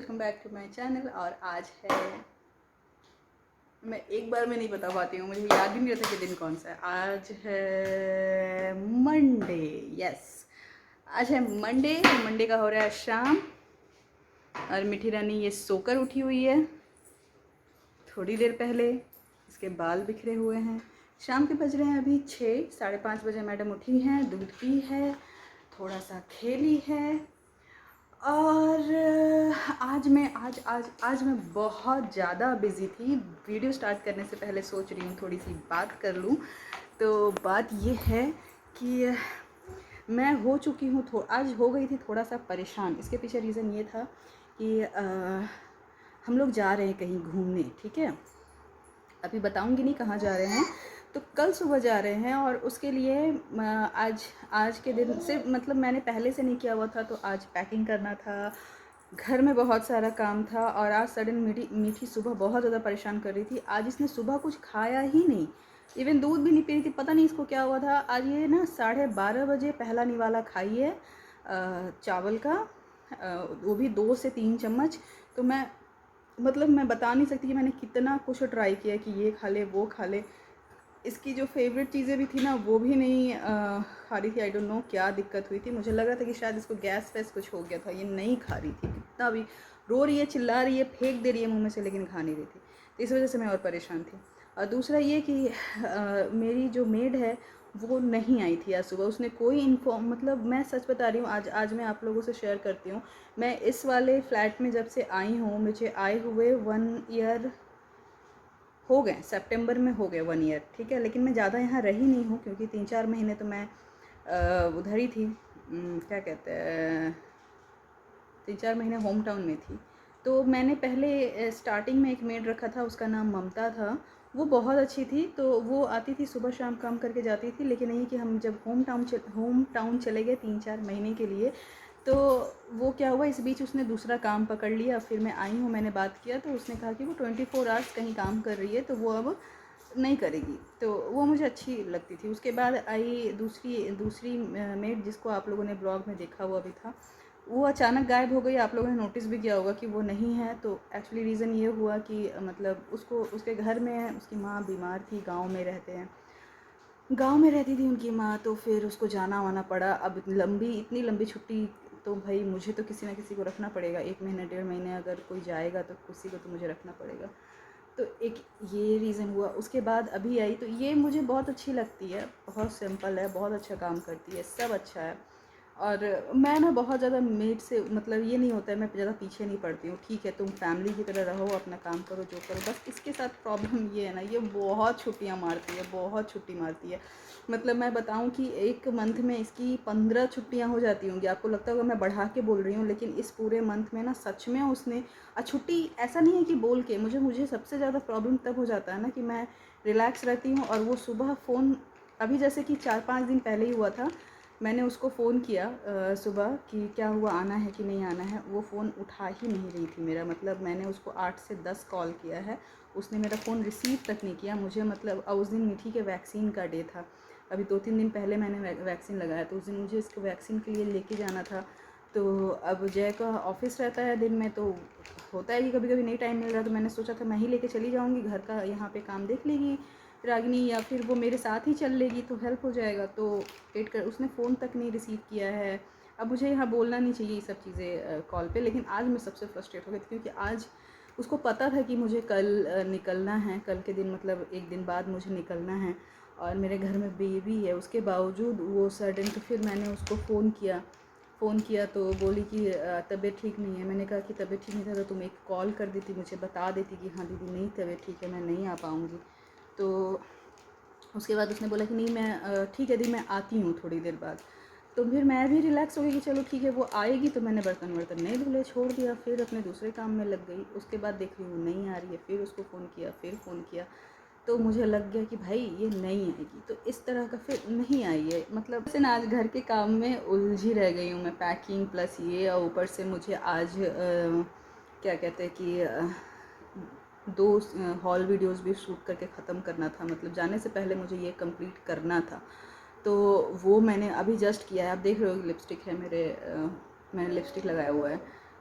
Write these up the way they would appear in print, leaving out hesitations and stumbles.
Welcome back to my channel. और आज है, मैं एक बार में नहीं बता पाती हूँ, मुझे याद ही नहीं रहता कि दिन कौन सा है। आज है मंडे। यस, आज है मंडे। मंडे का हो रहा है शाम और मीठी रानी ये सोकर उठी हुई है थोड़ी देर पहले। इसके बाल बिखरे हुए हैं। शाम के बज रहे हैं अभी 6, 5:30 बजे मैडम उठी हैं, दूध पी है, थोड़ा सा खेली है। और आज मैं बहुत ज़्यादा बिज़ी थी। वीडियो स्टार्ट करने से पहले सोच रही हूँ थोड़ी सी बात कर लूँ। तो बात ये है कि मैं हो चुकी हूँ, आज हो गई थी थोड़ा सा परेशान। इसके पीछे रीज़न ये था कि हम लोग जा रहे हैं कहीं घूमने, ठीक है। अभी बताऊंगी नहीं कहाँ जा रहे हैं। तो कल सुबह जा रहे हैं और उसके लिए आज के दिन से मतलब मैंने पहले से नहीं किया हुआ था, तो आज पैकिंग करना था, घर में बहुत सारा काम था। और आज सडन मीठी सुबह बहुत ज़्यादा परेशान कर रही थी। आज इसने सुबह कुछ खाया ही नहीं, इवन दूध भी नहीं पी रही थी। पता नहीं इसको क्या हुआ था। आज ये ना 12:30 बजे पहला निवाला खाई है चावल का, वो भी 2 से 3 चम्मच। तो मैं बता नहीं सकती कि मैंने कितना कुछ ट्राई किया कि ये खा ले वो खा ले। इसकी जो फेवरेट चीज़ें भी थी ना वो भी नहीं खा रही थी। आई डोंट नो क्या दिक्कत हुई थी। मुझे लग रहा था कि शायद इसको गैस वैस कुछ हो गया था। ये नहीं खा रही थी, कितना भी रो रही है, चिल्ला रही है, फेंक दे रही है मुँह में से, लेकिन खा नहीं रही थी। तो इस वजह से मैं और परेशान थी। और दूसरा ये कि मेरी जो मेड है वो नहीं आई थी आज सुबह। उसने कोई इन्फॉर्म, मतलब मैं सच बता रही हूँ, आज मैं आप लोगों से शेयर करती हूँ। मैं इस वाले फ्लैट में जब से आई हूँ, मुझे आए हुए 1 ईयर हो गए, सितंबर में हो गए 1 ईयर, ठीक है। लेकिन मैं ज़्यादा यहाँ रही नहीं हूँ क्योंकि 3-4 महीने तो मैं उधर ही थी, क्या कहते हैं, 3-4 महीने होम टाउन में थी। तो मैंने पहले स्टार्टिंग में एक मेड रखा था, उसका नाम ममता था। वो बहुत अच्छी थी, तो वो आती थी सुबह शाम काम करके जाती थी। लेकिन यही कि हम जब होम टाउन चले गए 3-4 महीने के लिए, तो वो क्या हुआ, इस बीच उसने दूसरा काम पकड़ लिया। फिर मैं आई हूँ, मैंने बात किया तो उसने कहा कि वो 24 आवर्स कहीं काम कर रही है, तो वो अब नहीं करेगी। तो वो मुझे अच्छी लगती थी। उसके बाद आई दूसरी मेड, जिसको आप लोगों ने ब्लॉग में देखा हुआ भी था। वो अचानक गायब हो गई। आप लोगों ने नोटिस भी किया होगा कि वो नहीं है। तो एक्चुअली रीज़न ये हुआ कि मतलब उसके घर में उसकी माँ बीमार थी, गांव में रहती थी उनकी माँ। तो फिर उसको जाना वाना पड़ा। अब इतनी लंबी छुट्टी, तो भाई मुझे तो किसी ना किसी को रखना पड़ेगा। 1 महीने 1.5 महीने अगर कोई जाएगा तो किसी को तो मुझे रखना पड़ेगा। तो एक ये रीज़न हुआ। उसके बाद अभी आई, तो ये मुझे बहुत अच्छी लगती है, बहुत सिंपल है, बहुत अच्छा काम करती है, सब अच्छा है। और मैं ना बहुत ज़्यादा मेड से, मतलब ये नहीं होता है, मैं ज़्यादा पीछे नहीं पड़ती हूँ। ठीक है, तुम फैमिली की तरह रहो, अपना काम करो, जो करो। बस इसके साथ प्रॉब्लम ये है ना, ये बहुत छुट्टियाँ मारती है, बहुत छुट्टी मारती है। मतलब मैं बताऊँ कि एक मंथ में इसकी 15 छुट्टियाँ हो जाती होंगी। आपको लगता होगा मैं बढ़ा के बोल रही हूँ, लेकिन इस पूरे मंथ में ना सच में उसने छुट्टी, ऐसा नहीं है कि बोल के, मुझे सबसे ज़्यादा प्रॉब्लम तब हो जाता है ना कि मैं रिलैक्स रहती हूँ और वो सुबह फ़ोन, अभी जैसे कि 4-5 दिन पहले ही हुआ था, मैंने उसको फ़ोन किया सुबह कि क्या हुआ, आना है कि नहीं आना है। वो फ़ोन उठा ही नहीं रही थी मेरा। मतलब मैंने उसको 8 से 10 कॉल किया है, उसने मेरा फ़ोन रिसीव तक नहीं किया। मुझे मतलब उस दिन मीठी के वैक्सीन का डे था। अभी 2-3 दिन पहले मैंने वैक्सीन लगाया, तो उस दिन मुझे इसको वैक्सीन के लिए लेके जाना था। तो अब जय का ऑफिस रहता है दिन में, तो होता है कि कभी कभी नहीं टाइम मिल रहा। तो मैंने सोचा था मैं ही लेके चली जाऊँगी, घर का यहाँ पे काम देख लेगी रागिनी, या फिर वो मेरे साथ ही चल लेगी तो हेल्प हो जाएगा। तो वेट कर, उसने फ़ोन तक नहीं रिसीव किया है। अब मुझे यहाँ बोलना नहीं चाहिए ये सब चीज़ें कॉल पे, लेकिन आज मैं सबसे फ्रस्ट्रेट हो गई थी क्योंकि आज उसको पता था कि मुझे कल निकलना है, कल के दिन मतलब 1 दिन बाद मुझे निकलना है और मेरे घर में बेबी है। उसके बावजूद वो सडन, तो फिर मैंने उसको फ़ोन किया तो बोली कि तबीयत ठीक नहीं है। मैंने कहा कि तबीयत ठीक नहीं था तो तुम एक कॉल कर देती, मुझे बता देती कि हाँ दीदी नहीं तबीयत ठीक है, मैं नहीं आ पाऊँगी। तो उसके बाद उसने बोला कि नहीं मैं ठीक है दी, मैं आती हूँ थोड़ी देर बाद। तो फिर मैं भी रिलैक्स हो गई कि चलो ठीक है वो आएगी। तो मैंने बर्तन वर्तन नहीं धुले, छोड़ दिया, फिर अपने दूसरे काम में लग गई। उसके बाद देख रही हूँ नहीं आ रही है, फिर उसको फ़ोन किया, तो मुझे लग गया कि भाई ये नहीं आएगी। तो इस तरह का फिर नहीं आई है। मतलब से ना आज घर के काम में उलझी रह गई हूँ मैं, पैकिंग प्लस ये, और ऊपर से मुझे आज क्या कहते हैं कि 2 हॉल वीडियोस भी शूट करके ख़त्म करना था। मतलब जाने से पहले मुझे ये कंप्लीट करना था, तो वो मैंने अभी जस्ट किया है। आप देख रहे हो लिपस्टिक है मैंने लिपस्टिक लगाया हुआ है।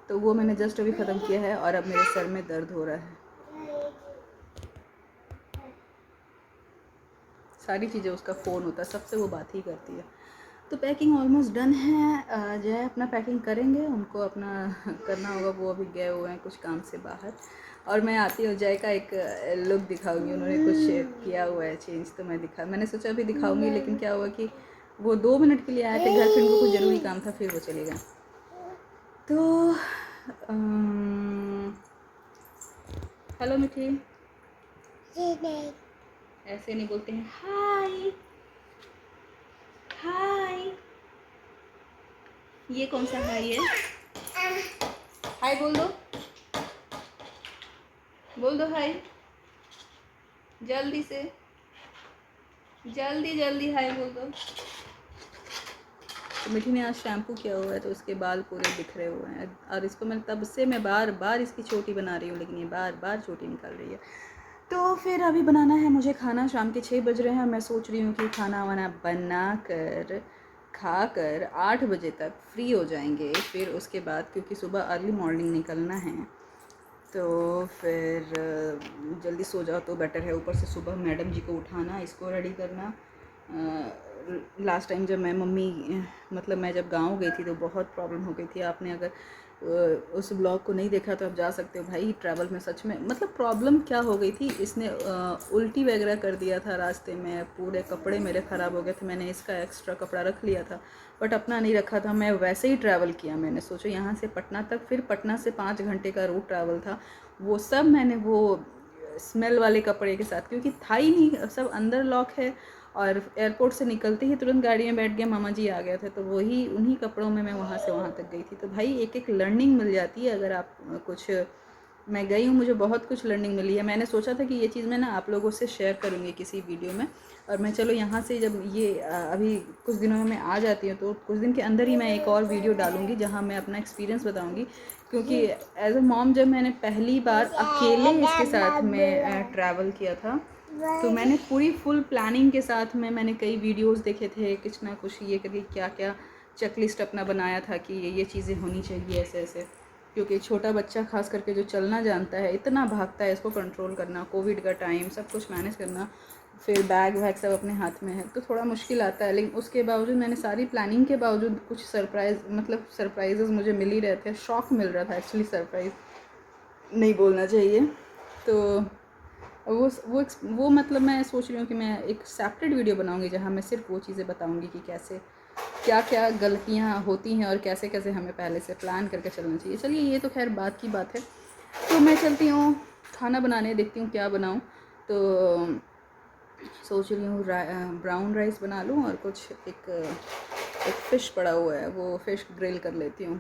तो वो मैंने जस्ट अभी ख़त्म किया है और अब मेरे सर में दर्द हो रहा है। सारी चीज़ें उसका फ़ोन होता है, सबसे वो बात ही करती है। तो पैकिंग ऑलमोस्ट डन है। जय अपना पैकिंग करेंगे, उनको अपना करना होगा, वो अभी गए हुए हैं कुछ काम से बाहर। और मैं आती हूँ, जय का एक लुक दिखाऊंगी, उन्होंने कुछ किया हुआ है चेंज, तो मैंने सोचा अभी दिखाऊंगी, लेकिन क्या हुआ कि वो 2 मिनट के लिए आए थे घर, फिर उनको कुछ ज़रूरी काम था, फिर वो चले गए। तो हेलो मिठी, ऐसे नहीं बोलते हैं, हाय हाय। ये कौन सा हाय है? हाय बोल दो, बोल दो हाय, जल्दी से, जल्दी जल्दी हाय बोल दो। तो मिठी ने आज शैम्पू किया हुआ है तो उसके बाल पूरे बिखरे हुए हैं, और इसको मैं तब से मैं बार बार इसकी चोटी बना रही हूँ, लेकिन ये बार बार चोटी निकाल रही है। तो फिर अभी बनाना है मुझे खाना, शाम के 6 बज रहे हैं। मैं सोच रही हूँ कि खाना वाना बना कर खा कर 8 बजे तक फ्री हो जाएंगे। फिर उसके बाद क्योंकि सुबह अर्ली मॉर्निंग निकलना है, तो फिर जल्दी सो जाओ तो बेटर है। ऊपर से सुबह मैडम जी को उठाना, इसको रेडी करना। लास्ट टाइम जब मैं जब गांव गई थी तो बहुत प्रॉब्लम हो गई थी। आपने अगर उस ब्लॉग को नहीं देखा तो आप जा सकते हो। भाई ट्रैवल में सच में प्रॉब्लम क्या हो गई थी, इसने उल्टी वगैरह कर दिया था रास्ते में, पूरे कपड़े मेरे ख़राब हो गए थे। मैंने इसका एक्स्ट्रा कपड़ा रख लिया था बट अपना नहीं रखा था। मैं वैसे ही ट्रैवल किया, मैंने सोचा यहाँ से पटना तक, फिर पटना से 5 घंटे का रूट ट्रैवल था। वो सब मैंने वो स्मेल वाले कपड़े के साथ, क्योंकि था ही नहीं, सब अंदर लॉक है। और एयरपोर्ट से निकलते ही तुरंत गाड़ी में बैठ गया, मामा जी आ गए थे, तो वही उन्हीं कपड़ों में मैं वहाँ से वहाँ तक गई थी। तो भाई एक एक लर्निंग मिल जाती है अगर आप कुछ, मैं गई हूँ, मुझे बहुत कुछ लर्निंग मिली है। मैंने सोचा था कि ये चीज़ मैं ना आप लोगों से शेयर करूँगी किसी वीडियो में। और मैं चलो यहाँ से जब ये अभी कुछ दिनों में मैं आ जाती हूँ तो कुछ दिन के अंदर ही मैं एक और वीडियो डालूँगी जहाँ मैं अपना एक्सपीरियंस बताऊँगी। क्योंकि एज अ मॉम जब मैंने पहली बार अकेले इसके साथ में ट्रैवल किया था, तो मैंने पूरी फुल प्लानिंग के साथ में मैंने कई वीडियोस देखे थे, कुछ ना कुछ ये करके क्या क्या चेकलिस्ट अपना बनाया था कि ये चीज़ें होनी चाहिए ऐसे ऐसे। क्योंकि छोटा बच्चा खास करके जो चलना जानता है, इतना भागता है, इसको कंट्रोल करना, कोविड का टाइम, सब कुछ मैनेज करना, फिर बैग वैग सब अपने हाथ में है, तो थोड़ा मुश्किल आता है। लेकिन उसके बावजूद मैंने सारी प्लानिंग के बावजूद कुछ सरप्राइजेज़ मुझे मिल ही रहे थे। शॉक मिल रहा था, एक्चुअली सरप्राइज़ नहीं बोलना चाहिए। तो वो मैं सोच रही हूँ कि मैं एक सेपरेट वीडियो बनाऊँगी जहाँ मैं सिर्फ वो चीज़ें बताऊँगी कि कैसे क्या क्या गलतियाँ होती हैं और कैसे कैसे हमें पहले से प्लान करके चलना चाहिए। चलिए ये तो खैर बात की बात है। तो मैं चलती हूँ खाना बनाने, देखती हूँ क्या बनाऊँ। तो सोच रही हूँ ब्राउन राइस बना लूँ और कुछ एक फ़िश पड़ा हुआ है, वो फ़िश ग्रिल कर लेती हूँ।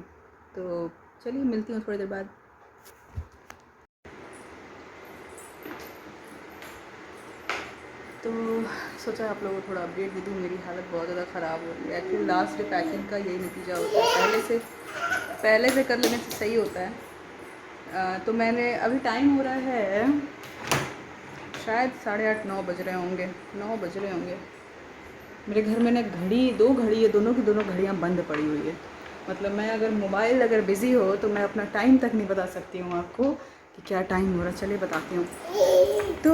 तो चलिए मिलती हूँ थोड़ी देर बाद। तो सोचा आप लोगों को थोड़ा अपडेट दे दूँ, मेरी हालत बहुत ज़्यादा ख़राब हो रही है। एक्चुअली लास्ट डे पैकिंग का यही नतीजा होता है, पहले से कर लेने से सही होता है। तो मैंने अभी टाइम हो रहा है शायद 8:30 9 बज रहे होंगे, 9 बज रहे होंगे। मेरे घर में ना दो घड़ी है, दोनों की दोनों घड़ियाँ बंद पड़ी हुई है। मैं अगर मोबाइल अगर बिज़ी हो तो मैं अपना टाइम तक नहीं बता सकती हूँ आपको कि क्या टाइम हो रहा है। चलिए बताती हूँ। तो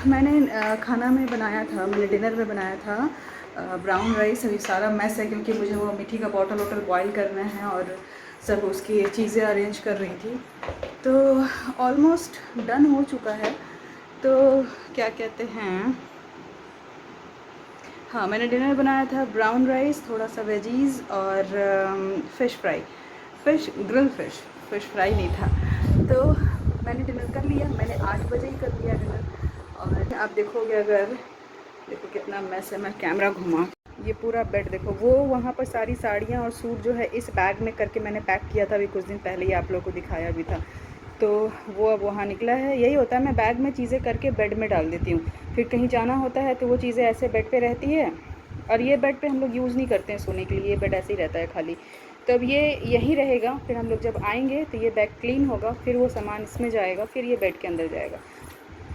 मैंने खाना में बनाया था, मैंने डिनर में बनाया था ब्राउन राइस। अभी सारा मैस है क्योंकि मुझे वो मिठी का बॉटल बॉयल करना है और सब उसकी चीज़ें अरेंज कर रही थी। तो ऑलमोस्ट डन हो चुका है। तो क्या कहते हैं, हाँ, मैंने डिनर बनाया था ब्राउन राइस, थोड़ा सा वेजीज़ और फ़िश फ्राई, फ़िश फ्राई नहीं था। तो मैंने डिनर कर लिया, मैंने 8 बजे ही कर लिया डिनर। और आप देखोगे, अगर देखो कितना मैस है, मैं कैमरा घुमा, ये पूरा बेड देखो। वो वहाँ पर सारी साड़ियाँ और सूट जो है इस बैग में करके मैंने पैक किया था, अभी कुछ दिन पहले ही आप लोगों को दिखाया भी था। तो वो अब वहाँ निकला है। यही होता है, मैं बैग में चीज़ें करके बेड में डाल देती हूँ, फिर कहीं जाना होता है तो वो चीज़ें ऐसे बेड पे रहती है। और ये बेड पे हम लोग यूज़ नहीं करते हैं सोने के लिए, ये बेड ऐसे ही रहता है खाली। तो अब ये यही रहेगा, फिर हम लोग जब आएंगे तो ये बैग क्लीन होगा, फिर वो सामान इसमें जाएगा, फिर ये बेड के अंदर जाएगा।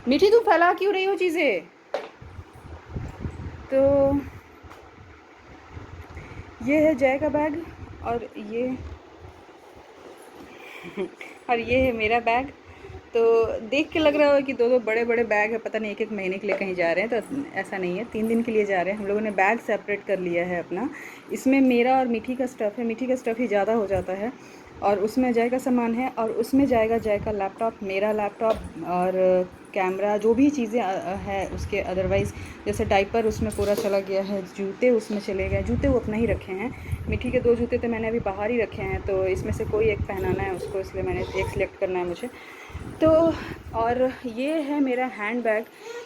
मीठी तुम फैला क्यों रही हो चीज़ें? तो ये है जय का बैग और ये और ये है मेरा बैग। तो देख के लग रहा है कि दो दो बड़े बड़े बैग है, पता नहीं एक एक महीने के लिए कहीं जा रहे हैं, तो ऐसा नहीं है, 3 दिन के लिए जा रहे हैं। हम लोगों ने बैग सेपरेट कर लिया है अपना। इसमें मेरा और मीठी का स्टफ़ है, मीठी का स्टफ़ ही ज़्यादा हो जाता है, और उसमें जय का सामान है, और उसमें जाएगा जय का लैपटॉप, मेरा लैपटॉप और कैमरा, जो भी चीज़ें है उसके। अदरवाइज़ जैसे डाइपर उसमें पूरा चला गया है, जूते उसमें चले गए, जूते वो अपना ही रखे हैं। मीठी के 2 जूते तो मैंने अभी बाहर ही रखे हैं, तो इसमें से कोई एक पहनाना है उसको, इसलिए मैंने एक सिलेक्ट करना है मुझे। तो और ये है मेरा हैंड बैग,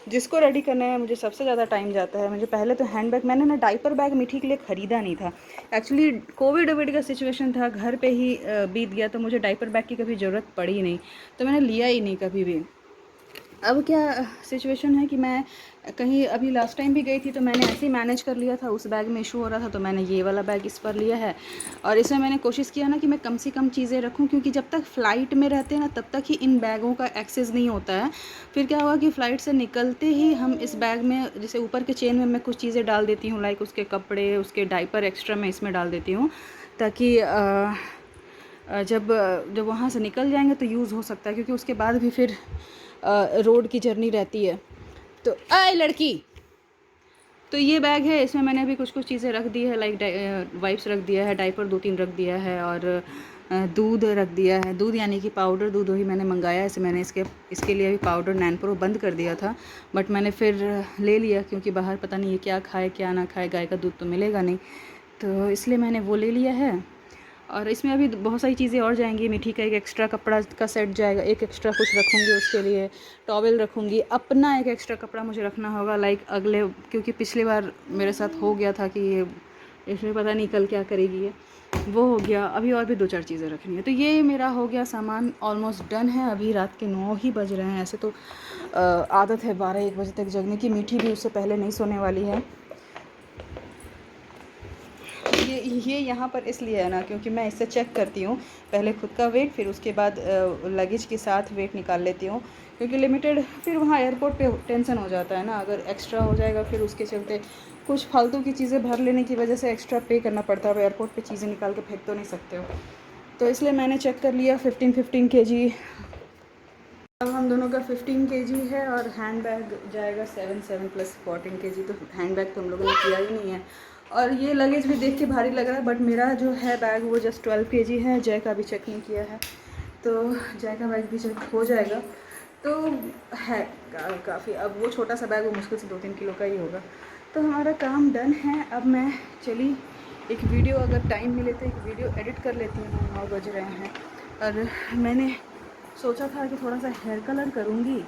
जिसको रेडी करने में मुझे सबसे ज़्यादा टाइम जाता है। मुझे पहले तो हैंड बैग, मैंने ना डाइपर बैग मीठी के लिए ख़रीदा नहीं था। एक्चुअली कोविड का सिचुएशन था, घर पे ही बीत गया, तो मुझे डाइपर बैग की कभी ज़रूरत पड़ी नहीं, तो मैंने लिया ही नहीं कभी भी। अब क्या सिचुएशन है कि मैं कहीं अभी लास्ट टाइम भी गई थी, तो मैंने ऐसे ही मैनेज कर लिया था, उस बैग में इशू हो रहा था, तो मैंने ये वाला बैग इस पर लिया है। और इसमें मैंने कोशिश किया ना कि मैं कम से कम चीज़ें रखूं, क्योंकि जब तक फ़्लाइट में रहते हैं ना तब तक ही इन बैगों का एक्सेस नहीं होता है। फिर क्या हुआ कि फ़्लाइट से निकलते ही हम इस बैग में, जैसे ऊपर के चेन में मैं कुछ चीज़ें डाल देती हूँ, लाइक उसके कपड़े, उसके डाइपर एक्स्ट्रा मैं इसमें डाल देती हूँ, ताकि जब जब वहाँ से निकल जाएंगे तो यूज़ हो सकता है, क्योंकि उसके बाद भी फिर रोड की जर्नी रहती है। तो आए लड़की, तो ये बैग है, इसमें मैंने अभी कुछ कुछ चीज़ें रख दी है, लाइक वाइप्स रख दिया है, डाइपर 2-3 रख दिया है, और दूध रख दिया है। दूध यानी कि पाउडर दूध वही मैंने मंगाया है। इसे मैंने इसके लिए अभी पाउडर नैनप्रो बंद कर दिया था, बट मैंने फिर ले लिया, क्योंकि बाहर पता नहीं ये क्या खाए क्या ना खाए, गाय का दूध तो मिलेगा नहीं, तो इसलिए मैंने वो ले लिया है। और इसमें अभी बहुत सारी चीज़ें और जाएंगी। मीठी का एक एक्स्ट्रा कपड़ा का सेट जाएगा, एक एक्स्ट्रा कुछ रखूँगी उसके लिए, टॉवेल रखूँगी, अपना एक एक्स्ट्रा कपड़ा मुझे रखना होगा, लाइक अगले, क्योंकि पिछली बार मेरे साथ हो गया था कि ये इसमें पता नहीं कल क्या करेगी ये, वो हो गया। अभी और भी 2-4 चीज़ें रखनी है। तो ये मेरा हो गया सामान, ऑलमोस्ट डन है। अभी रात के 9 ही बज रहे हैं। ऐसे तो आदत है 12-1 बजे तक जगने की, मीठी भी उससे पहले नहीं सोने वाली है। ये यहाँ पर इसलिए है ना, क्योंकि मैं इससे चेक करती हूँ पहले खुद का वेट, फिर उसके बाद लगेज के साथ वेट निकाल लेती हूँ, क्योंकि लिमिटेड फिर वहाँ एयरपोर्ट पे टेंशन हो जाता है ना, अगर एक्स्ट्रा हो जाएगा फिर उसके चलते कुछ फालतू की चीज़ें भर लेने की वजह से एक्स्ट्रा पे करना पड़ता है। अब एयरपोर्ट पे चीज़ें निकाल के फेंक तो नहीं सकते हो, तो इसलिए मैंने चेक कर लिया 15 kg। अब हम दोनों का 15 kg है, और हैंड बैग जाएगा 7 + 14 kg, तो हैंड बैग तो हम लोगों ने किया ही नहीं है। और ये लगेज भी देख के भारी लग रहा है, बट मेरा जो है बैग वो जस्ट 12 kg है। जय का भी चेक नहीं किया है, तो जय का बैग भी चेक हो जाएगा, तो है काफ़ी। अब वो छोटा सा बैग वो मुश्किल से 2-3 किलो का ही होगा। तो हमारा काम डन है। अब मैं चली एक वीडियो, अगर टाइम मिले तो एक वीडियो एडिट कर लेती हूँ। 9 बज रहे हैं, और मैंने सोचा था कि थोड़ा सा हेयर कलर करूँगी,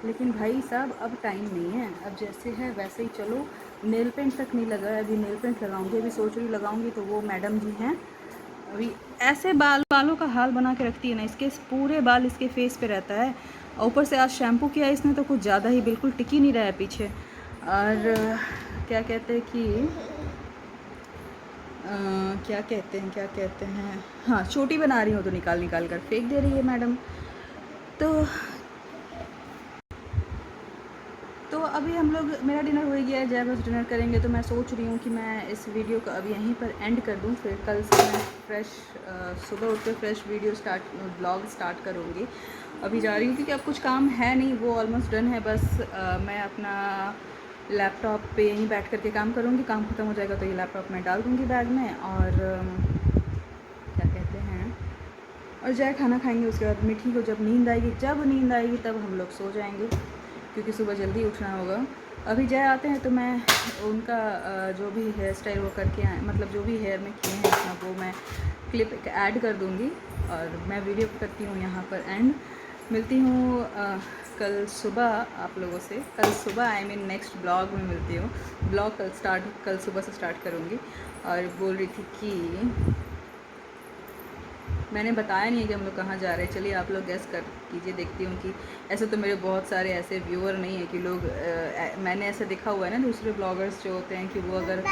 लेकिन भाई साहब अब टाइम नहीं है। अब जैसे है वैसे ही चलो। नेल पेंट तक नहीं लगा है, अभी नेल पेंट लगाऊंगी। अभी सोच रही लगाऊंगी, तो वो मैडम जी हैं अभी ऐसे बालों का हाल बना के रखती है ना, इसके पूरे बाल इसके फेस पे रहता है, और ऊपर से आज शैम्पू किया है इसने तो कुछ ज़्यादा ही, बिल्कुल टिक ही नहीं रहा है पीछे। और क्या कहते हैं कि क्या कहते हैं, हाँ, चोटी बना रही हूँ तो निकाल निकाल कर फेंक दे रही है मैडम। तो अभी हम लोग, मेरा डिनर हो गया है, जय बस डिनर करेंगे, तो मैं सोच रही हूँ कि मैं इस वीडियो को अब यहीं पर एंड कर दूँ। फिर कल से मैं फ्रेश सुबह उठ कर फ्रेश ब्लॉग स्टार्ट करूँगी। अभी जा रही हूँ क्योंकि अब कुछ काम है नहीं, वो ऑलमोस्ट डन है। बस मैं अपना लैपटॉप पे यहीं बैठ कर के काम करूँगी। काम ख़त्म हो जाएगा तो ये लैपटॉप मैं डाल दूँगी बैग में, और क्या कहते हैं, और जय खाना खाएंगे। उसके बाद मीठी को जब नींद आएगी तब हम लोग सो जाएंगे, क्योंकि सुबह जल्दी उठना होगा। अभी जय आते हैं तो मैं उनका जो भी हेयर स्टाइल वो करके आए, मतलब जो भी हेयर में किए हैं अपना, वो मैं क्लिप ऐड कर दूँगी, और मैं वीडियो करती हूँ यहाँ पर एंड। मिलती हूँ कल सुबह आप लोगों से। कल सुबह आई मीन नेक्स्ट ब्लॉग में मिलती हूँ। ब्लॉग कल सुबह से स्टार्ट करूँगी। और बोल रही थी कि मैंने बताया नहीं है कि हम लोग कहाँ जा रहे हैं। चलिए आप लोग गेस कर कीजिए, देखती हूँ कि ऐसे तो मेरे बहुत सारे ऐसे व्यूअर नहीं है कि लोग मैंने ऐसे देखा हुआ है ना दूसरे ब्लॉगर्स जो होते हैं कि वो अगर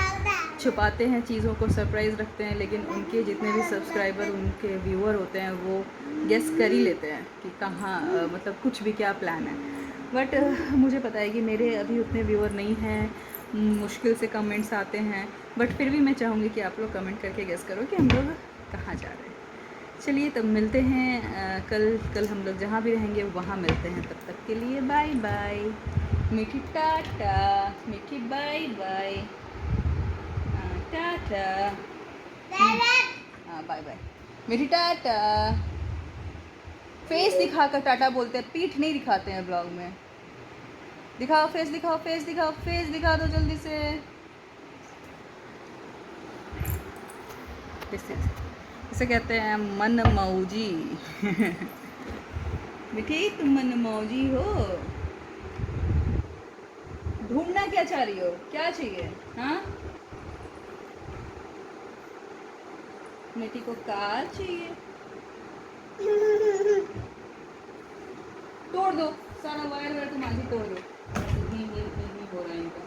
छुपाते हैं चीज़ों को, सरप्राइज़ रखते हैं, लेकिन उनके जितने भी सब्सक्राइबर, उनके व्यूअर होते हैं, वो गेस कर ही लेते हैं कि कहाँ मतलब कुछ भी क्या प्लान है। बट मुझे पता है कि मेरे अभी उतने व्यूअर नहीं हैं, मुश्किल से कमेंट्स आते हैं, बट फिर भी मैं चाहूँगी कि आप लोग कमेंट करके गेस करो कि हम लोग कहाँ जा रहे हैं। चलिए तब मिलते हैं कल हम लोग जहाँ भी रहेंगे वहाँ मिलते हैं। तब तक के लिए बाय बाय, मीठी टाटा, मीठी बाय बाय, टाटा, हाँ बाय बाय, मीठी टाटा। फेस दिखाकर टाटा बोलते हैं, पीठ नहीं दिखाते हैं ब्लॉग में। दिखाओ फेस, दिखाओ फेस, दिखाओ फेस, दिखा दो जल्दी से। इसे कहते हैं मन मौजी। मिठी तुम मन मौजी हो। ढूंढना क्या चाह रही हो, क्या चाहिए? हाँ, मिठी को कार चाहिए। तोड़ दो सारा वायर वायर, तुम आज ही तोड़ दो। हो रहा है इनका।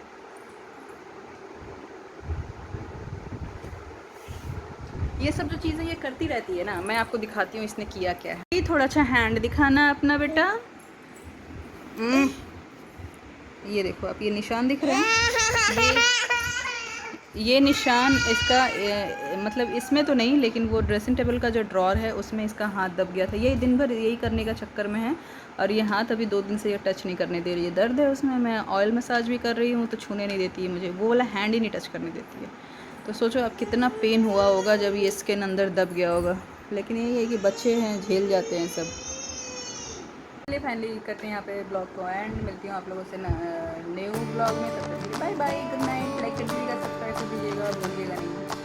ये सब जो चीज़ें ये करती रहती है ना, मैं आपको दिखाती हूँ इसने किया क्या है। ये थोड़ा अच्छा हैंड दिखाना अपना बेटा। ये देखो आप, ये निशान दिख रहे हैं, ये निशान इसका मतलब इसमें तो नहीं, लेकिन वो ड्रेसिंग टेबल का जो ड्रॉर है उसमें इसका हाथ दब गया था। यही दिन भर यही करने का चक्कर में है, और ये हाथ अभी 2 दिन से ये टच नहीं करने दे रही है। दर्द है उसमें, मैं ऑयल मसाज भी कर रही हूँ तो छूने नहीं देती है मुझे, वो वाला हैंड ही नहीं टच करने देती है। तो सोचो अब कितना पेन हुआ होगा जब ये स्किन अंदर दब गया होगा। लेकिन यही है कि बच्चे हैं, झेल जाते हैं सब। चलिए फाइनली करते हैं यहाँ पे ब्लॉग को एंड, मिलती हूँ आप लोगों से न्यू ब्लॉग में। तब तक bye bye, good night. Like कर दीजिएगा, सब्सक्राइब कर दीजिएगा, भूलिएगा नहीं।